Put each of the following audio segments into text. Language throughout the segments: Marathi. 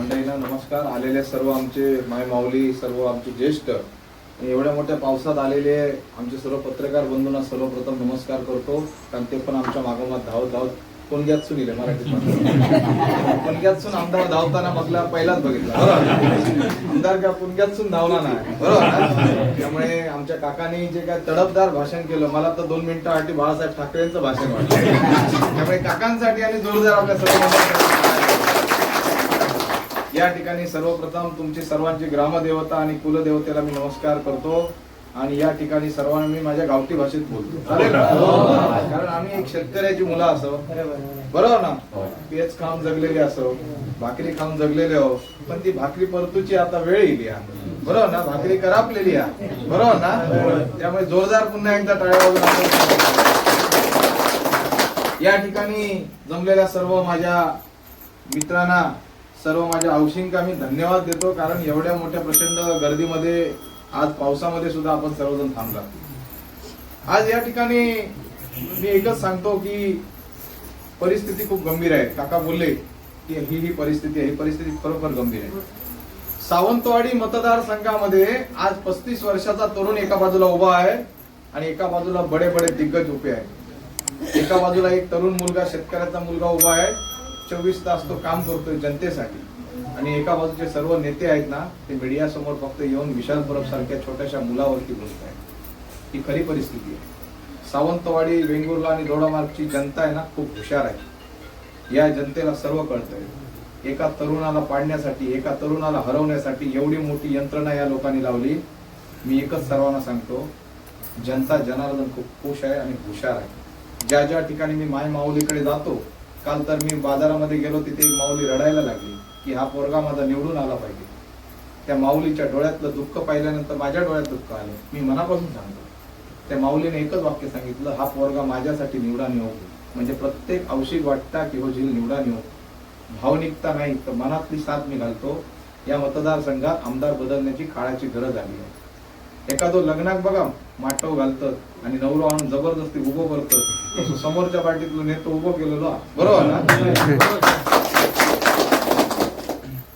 मंडळींना नमस्कार. आलेले सर्व आमचे माय माऊली, सर्व आमचे ज्येष्ठ, एवढ्या मोठ्या पावसात आलेले आमचे सर्व पत्रकार बंधूंना सर्वप्रथम नमस्कार करतो. कारण ते पण आमच्या मागोमाग धावत धावत कोणग्यात सुनील मराठीत कोणग्यात सून आमदार धावताना मधला पहिलाच बघितला. बरोबर, आमदार का पुणग्यातून धावला नाही. बरोबर, त्यामुळे आमच्या काकांनी जे काय तडफदार भाषण केलं, मला तर 2 मिनिटासाठी बाळासाहेब ठाकरेंचं भाषण वाटलं. त्यामुळे काकांसाठी आणि जोरदार आपल्या सर्व या ठिकाणी सर्वप्रथम तुमची सर्वांची ग्रामदेवता आणि कुलदेवतेला मी नमस्कार करतो. आणि या ठिकाणी सर्वांना मी माझ्या गावठी भाषेत बोलतो, चालेल? कारण आम्ही एक शेतकऱ्याची मुलं असो, बरोबर ना, पेच खाऊन जगलेले असो, भाकरी खाऊन जगलेले हो, पण ती भाकरी परतूची आता वेळ येईल, बरोबर ना, भाकरी करापलेली आहे, बरोबर ना. त्यामुळे जोरदार पुन्हा एकदा टाळ्या वाजवून या ठिकाणी जमलेल्या सर्व माझ्या मित्रांना, सर्व माझ्या हौशींका मी धन्यवाद देतो. कारण एवढ्या मोठ्या प्रचंड गर्दीमध्ये, आज पावसामध्ये सुद्धा आपण सर्वजण थांबला. आज या ठिकाणी मी एकच सांगतो की परिस्थिती खूप गंभीर आहे. काका बोलले की ही परिस्थिती आहे, ही परिस्थिती खरोखर गंभीर आहे. सावंतवाडी मतदारसंघामध्ये आज 35 वर्षाचा तरुण एका बाजूला उभा आहे आणि एका बाजूला बडे बडे दिग्गज उभे आहेत. एका बाजूला एक तरुण मुलगा, शेतकऱ्याचा मुलगा उभा आहे, 24 तास तो काम करतोय जनतेसाठी. आणि एका बाजूचे सर्व नेते आहेत ना, ते मीडिया समोर फक्त येऊन विशाल परब सारख्या छोट्याशा मुलावरती बोलत आहेत. ही खरी परिस्थिती आहे. सावंतवाडी, वेंगुर्ला आणि दोडामार्गची जनता आहे ना, खूप हुशार आहे. या जनतेला सर्व कळतंय. एका तरुणाला पाडण्यासाठी, एका तरुणाला हरवण्यासाठी एवढी मोठी यंत्रणा या लोकांनी लावली. मी एकच सर्वांना सांगतो, जनता जनार्दन खूप खुश आहे आणि हुशार आहे. ज्या ज्या ठिकाणी मी माय माऊलीकडे जातो, काल तर मी बाजारामध्ये गेलो, तिथे एक माऊली रडायला लागली की हा पोरगा माझा निवडून आला पाहिजे. त्या माऊलीच्या डोळ्यातलं दुःख पाहिल्यानंतर माझ्या डोळ्यात दुःख आलं. मी मनापासून सांगतो, त्या माऊलीने एकच वाक्य सांगितलं, हा पोरगा माझ्यासाठी निवडून येऊ. म्हणजे प्रत्येक औषध वाटता की हो झील निवडून येऊ. भावनिकता नाही तर मनातली साथ मी घालतो. या मतदारसंघात आमदार बदलण्याची काळाची गरज आली आहे. एखादं लग्नात बघा माटव घालतात आणि नवरो आणून जबरदस्ती उभं करतात, समोरच्या पार्टीतलं नेतो उभं केलेलो, बरोबर ना.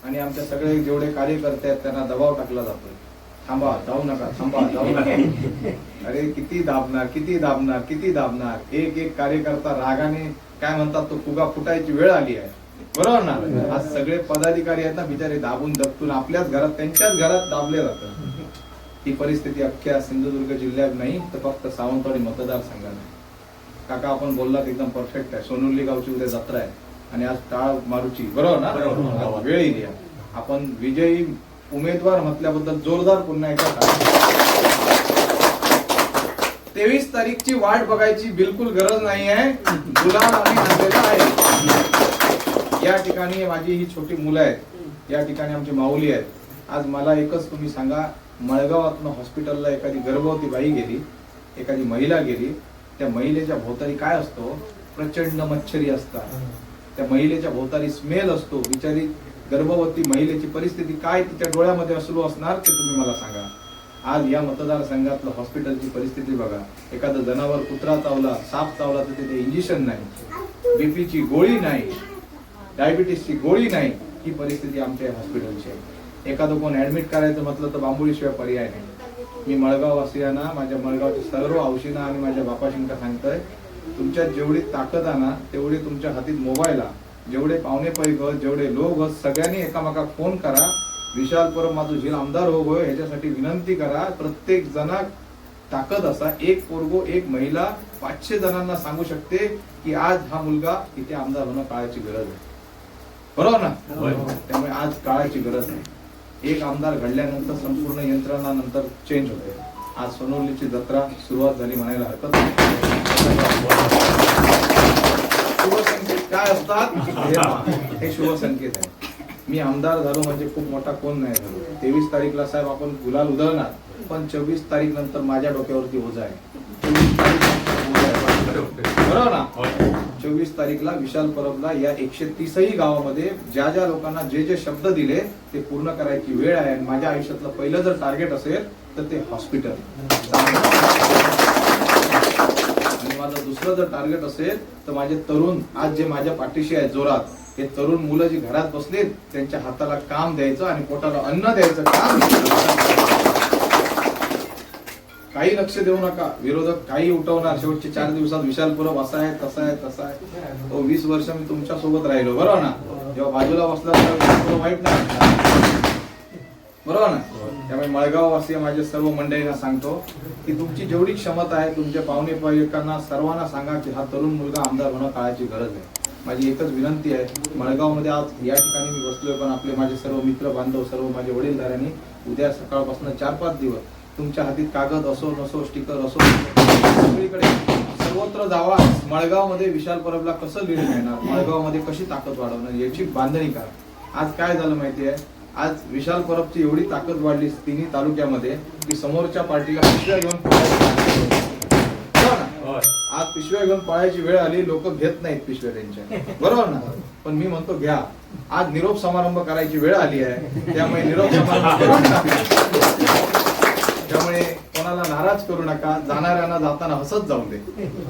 आणि आमच्या सगळे जेवढे कार्यकर्ते आहेत त्यांना दबाव टाकला जातो, थांबा जाऊ नका, थांबा जाऊ नका. अरे किती दाबणार, किती दाबणार, किती दाबणार. एक एक कार्यकर्ता रागाने काय म्हणतात तो फुगा फुटायची वेळ आली आहे, बरोबर ना. आज सगळे पदाधिकारी आहेत ना, बिचारे दाबून दबतून आपल्याच घरात, त्यांच्याच घरात दाबले जातात. ही परिस्थिती अख्ख्या सिंधुदुर्ग जिल्ह्यात नाही तर फक्त सावंतवाडी मतदारसंघात आहे. काका आपण बोललात एकदम परफेक्ट आहे. सोनुर्ली गावची उद्या जत्रा आहे आणि आज टाळ मारूची, बरोबर ना, वेळ येईल. आपण विजयी उमेदवार म्हटल्याबद्दल जोरदार पुन्हा एकदा 23 तारीखची वाट बघायची बिलकुल गरज नाही आहे. गुलाल आम्ही आणलेला आहे. या ठिकाणी माझी ही छोटी मुलं आहेत, या ठिकाणी आमची माऊली आहेत. आज मला एकच तुम्ही सांगा, मळगावातनं हॉस्पिटलला एखादी गर्भवती बाई गेली, एखादी महिला गेली, त्या महिलेच्या भोवताली काय असतो, प्रचंड मच्छरी असतात. त्या महिलेच्या भोवताली स्मेल असतो. बिचारी गर्भवती महिलेची परिस्थिती काय तिच्या डोळ्यामध्ये असलो असणार ते तुम्ही मला सांगा. आज या मतदारसंघातलं हॉस्पिटलची परिस्थिती बघा. एखादं जनावर, कुत्रा चावला, साप चावला तर तिथे इंजेक्शन नाही, बीपीची गोळी नाही, डायबिटीसची गोळी नाही. ही परिस्थिती आमच्या हॉस्पिटलची आहे. एखादं कोण ऍडमिट करायचं म्हटलं तर बांबोळीशिवाय पर्याय नाही. मी मळगाव वासियांना, माझ्या मळगावच्या सर्व हौशींना आणि माझ्या बापाशींना सांगतोय, तुमच्यात जेवढी ताकद आहे ना तेवढी तुमच्या हातीत मोबाईल आहे. जेवढे पाहुणे पैक, जेवढे लोक, सगळ्यांनी एकामेकाक फोन करा. विशाल परब माझं झील आमदार हो गो ह्याच्यासाठी विनंती करा. प्रत्येक जणात ताकद असा, एक पोरगो, एक महिला 500 जणांना सांगू शकते की आज हा मुलगा इथे आमदार होणं काळाची गरज आहे, बरोबर ना. त्यामुळे आज काळाची गरज आहे. एक आमदार घडल्यानंतर संपूर्ण यंत्रणा नंतर चेंज होते. आज सोनुर्लीची जत्रा सुरुवात झाली म्हणायला हरकत नाही. शुभ संकेत काय असतात, हे शुभ संकेत आहे. मी आमदार झालो म्हणजे खूप मोठा कोण नाही झालो. 23 तारीखला साहेब आपण गुलाल उधळणार, पण 24 तारीख नंतर माझ्या डोक्यावरती ओझा आहे. बरोबर ना. 24 तारीखला विशाल परबला या 130ही गावामध्ये ज्या ज्या लोकांना जे जे शब्द दिले ते पूर्ण करायची वेळ आहे. आणि माझ्या आयुष्यातलं पहिलं जर टार्गेट असेल तर ते हॉस्पिटल, आणि माझं दुसरं जर टार्गेट असेल तर माझे तरुण आज जे माझ्या पाठीशी आहेत जोरात, हे तरुण मुलं जी घरात बसलेत त्यांच्या हाताला काम द्यायचं आणि पोटाला अन्न द्यायचं काम. काही लक्ष देऊ नका, विरोधक काही उठवणार, शेवटचे 4 दिवसात विशाल परब असा आहे तसा आहे तसा आहे. 20 वर्ष मी तुमच्या सोबत राहिलो, बरोबर ना? जेव्हा बाजूला बसला तेव्हा वाईट नाही, बरोबर ना? त्यामुळे मळगाव वासी माझ्या सर्व मंडळींना सांगतो की तुमची जेवढी क्षमता आहे तुमच्या पाहुणे पायकांना सर्वांना सांगा की हा तरुण मुलगा आमदार होणं काळाची गरज आहे. माझी एकच विनंती आहे, मळगावमध्ये आज या ठिकाणी मी बसलोय, पण आपले माझे सर्व मित्र बांधव, सर्व माझे वडीलधाऱ्यांनी उद्या सकाळपासून 4-5 दिवस तुमच्या हातीत कागद असो नसो, स्टिकर असो, सगळीकडे सर्वत्र जावा. मळगावमध्ये विशाल परबला कसं लीड मिळणार, मळगावमध्ये कशी ताकद वाढवणार याची बांधणी करा. आज काय झालं माहितीये, आज विशाल परबची एवढी ताकद वाढली तिन्ही तालुक्यामध्ये की समोरच्या पार्टीला पिशव्या घेऊन आज पिशव्या घेऊन पळायची वेळ आली. लोक घेत नाहीत पिशव्या त्यांच्या, बरोबर ना? पण मी म्हणतो घ्या. आज निरोप समारंभ करायची वेळ आली आहे, त्यामुळे निरोप समारंभ करून टाका. त्यामुळे कोणाला नाराज करू नका, जाणाऱ्यांना जाताना हसत जाऊन दे,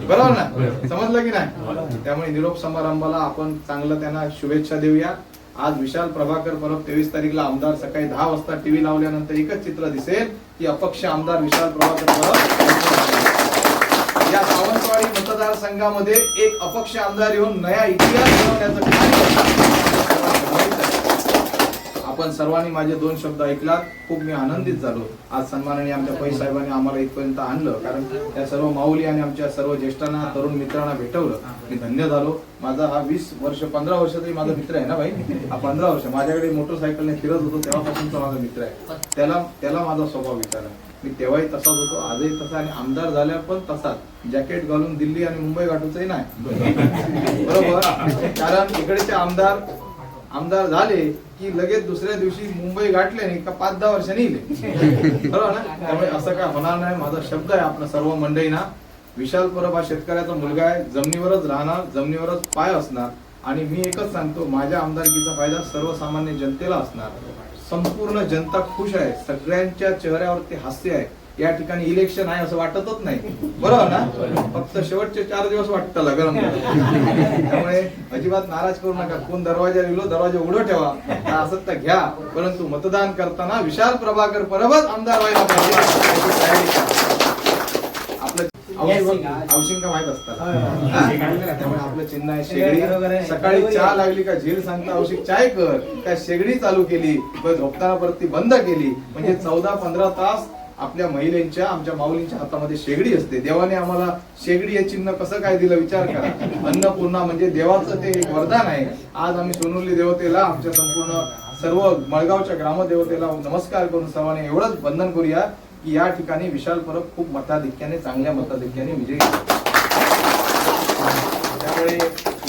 बरोबर ना? समजलं की नाही? त्यामुळे निरोप समारंभाला आपण चांगलं त्यांना शुभेच्छा देऊया. आज विशाल प्रभाकर परब 23 तारीखला आमदार सकाळी 10 वाजता टीव्ही लावल्यानंतर एकच चित्र दिसेल की अपक्ष आमदार विशाल प्रभाकर परब. या सावंतवाडी मतदारसंघामध्ये एक अपक्ष आमदार येऊन नया इतिहास बनवण्याचं काम. आपण सर्वांनी माझे 2 शब्द ऐकलात, खूप मी आनंदित झालो. आज सन्माननीय आमच्या पै साहेबांनी आम्हाला इथपर्यंत आणलं, कारण त्या सर्व माऊली आणि आमच्या सर्व ज्येष्ठांना, तरुण मित्रांना भेटवलं. मी धन्य झालो. माझा हा 15 वर्ष तरी माझा मित्र आहे ना भाई, हा 15 वर्ष माझ्याकडे मोटरसायकलने फिरत होतो तेव्हापासूनचा माझा मित्र आहे. त्याला माझा स्वभाव विचारा. मी तेव्हाही तसाच होतो, आजही तसा, आणि आमदार झाल्या पण तसाच. जॅकेट घालून दिल्ली आणि मुंबई गाठूचंही नाही, बरोबर? कारण इकडेचे आमदार झाले की लगेच दुसऱ्या दिवशी मुंबई गाठले नाही का 5-10 वर्षांनी येईल, बरोबर ना? त्यामुळे असं काय होणार नाही. माझा शब्द आहे आपल्या सर्व मंडळींना, विशाल परब हा शेतकऱ्याचा मुलगा आहे, जमिनीवरच राहणार, जमिनीवरच पाय असणार. आणि मी एकच सांगतो, माझ्या आमदारकीचा फायदा सर्वसामान्य जनतेला असणार. संपूर्ण जनता खुश आहे, सगळ्यांच्या चेहऱ्यावरती हास्य आहे. या ठिकाणी इलेक्शन आहे असं वाटतच नाही, बरोबर ना? फक्त शेवटचे 4 दिवस वाटतं गरम. त्यामुळे अजिबात नाराज करू नका. कोण दरवाजा लिहिलो, दरवाजा उघडं ठेवा, असं तर घ्या, परंतु मतदान करताना विशाल प्रभाकर परबच आमदार व्हायला पाहिजे. आपलं औशिंका माहित असतात, त्यामुळे आपलं चिन्ह आहे शेगडी. सकाळी चहा लागली का झेल सांगता औषिक चाय कर, काय शेगडी चालू केली, झोपताना परत ती बंद केली. म्हणजे 14-15 तास आपल्या महिलांच्या, आमच्या माऊलींच्या हातामध्ये शेगडी असते. देवाने आम्हाला शेगडी हे चिन्ह कसं काय दिलं विचार करा. अन्नपूर्णा म्हणजे देवाचं ते एक वरदान आहे. आज आम्ही सोनुली देवतेला, आमच्या संपूर्ण सर्व मळगावच्या ग्रामदेवतेला नमस्कार करून सर्वांनी एवढंच बंधन करूया की या ठिकाणी विशाल परब खूप मताधिक्याने, चांगल्या मताधिक्याने विजयी. त्यामुळे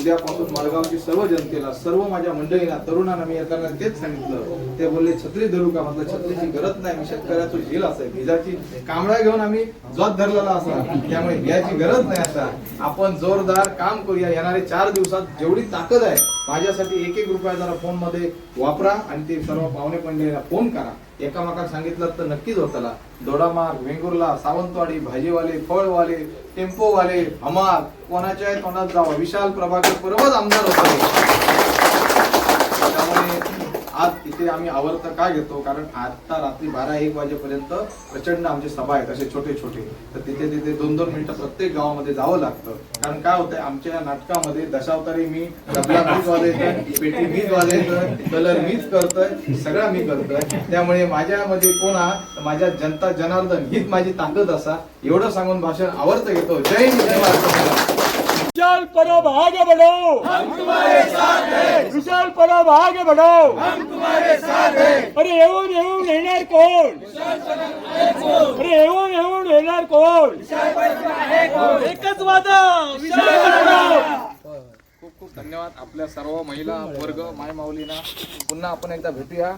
उद्यापासून मळगावची सर्व जनतेला, सर्व माझ्या मंडळींना, तरुणांना मी येताना तेच सांगितलं. ते बोलले छत्री धरू का? म्हटलं छत्रीची गरज नाही, मी शेतकऱ्याचं झेल असेल, भिजाची कांबळा घेऊन आम्ही जोत धरलेला असा, त्यामुळे भियाची गरज नाही. आता आपण जोरदार काम करूया. येणारे 4 दिवसात जेवढी ताकद आहे माझ्यासाठी 1-1 रुपया जरा फोन मध्ये वापरा आणि ते सर्व पाहुणे पंढरीला फोन करा. एकामेकाला सांगितलं तर नक्कीच होताला. दोडामार्ग, वेंगुर्ला, सावंतवाडी, भाजीवाले, फळवाले, टेम्पोवाले, हमाल, कोणाच्या तोंडात जावं, विशाल प्रभाकर परबच आमदार होते. त्यामुळे आज इथे आम्ही आवर्त का घेतो, कारण आता रात्री 12-1 वाजेपर्यंत प्रचंड आमचे सभा आहेत, असे छोटे छोटे. तर तिथे 2-2 मिनिटं प्रत्येक गावामध्ये जावं लागतं. कारण काय होतंय, आमच्या नाटकामध्ये दशावतारी मी, डबला मीच वाजवतोय, पेटी मीच वाजवतोय, कलर मीच करतोय, सगळं मी करतोय. त्यामुळे माझ्यामध्ये कोणा, माझ्या जनता जनार्दन हीच माझी ताकद असा, एवढं सांगून भाषण आवर्त घेतो. जय हिंद, जय महाराष्ट्र. विशाल परब आगे बढ़ो, हम तुम्हारे साथ हैं. विशाल परब आगे बढ़ो, हम तुम्हारे साथ हैं. अरे येऊन येणार कोण? अरे येऊन येणार कोण? एकच वादा, विशाल परब. खूप खूप धन्यवाद आपल्या सर्व महिला वर्ग, माय माऊलींना. पुन्हा आपण एकदा भेटूया.